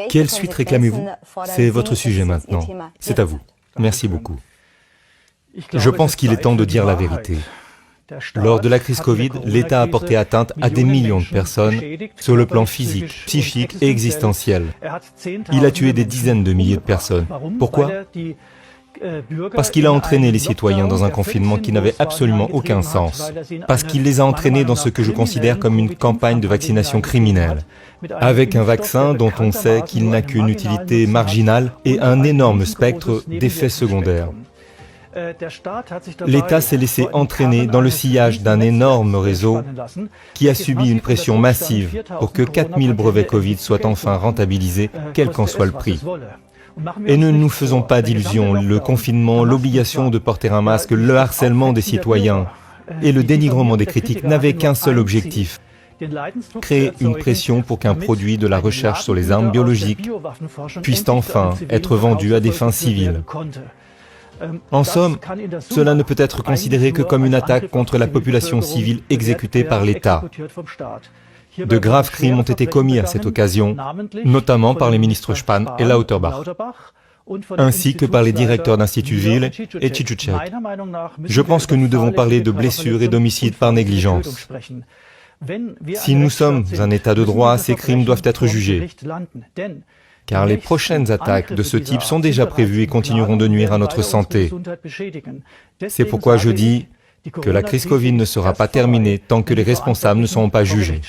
Quelle suite réclamez-vous? C'est votre sujet maintenant. C'est à vous. Merci beaucoup. Je pense qu'il est temps de dire la vérité. Lors de la crise Covid, l'État a porté atteinte à des millions de personnes sur le plan physique, psychique et existentiel. Il a tué des dizaines de milliers de personnes. Pourquoi? Parce qu'il a entraîné les citoyens dans un confinement qui n'avait absolument aucun sens. Parce qu'il les a entraînés dans ce que je considère comme une campagne de vaccination criminelle. Avec un vaccin dont on sait qu'il n'a qu'une utilité marginale et un énorme spectre d'effets secondaires. L'État s'est laissé entraîner dans le sillage d'un énorme réseau qui a subi une pression massive pour que 4000 brevets Covid soient enfin rentabilisés, quel qu'en soit le prix. Et ne nous faisons pas d'illusions, le confinement, l'obligation de porter un masque, le harcèlement des citoyens et le dénigrement des critiques n'avaient qu'un seul objectif: créer une pression pour qu'un produit de la recherche sur les armes biologiques puisse enfin être vendu à des fins civiles. En somme, cela ne peut être considéré que comme une attaque contre la population civile exécutée par l'État. De graves crimes ont été commis à cette occasion, notamment par les ministres Spahn et Lauterbach, ainsi que par les directeurs d'Institut Ville et Ciszek. Je pense que nous devons parler de blessures et d'homicides par négligence. Si nous sommes un État de droit, ces crimes doivent être jugés, car les prochaines attaques de ce type sont déjà prévues et continueront de nuire à notre santé. C'est pourquoi je dis que la crise Covid ne sera pas terminée tant que les responsables ne seront pas jugés.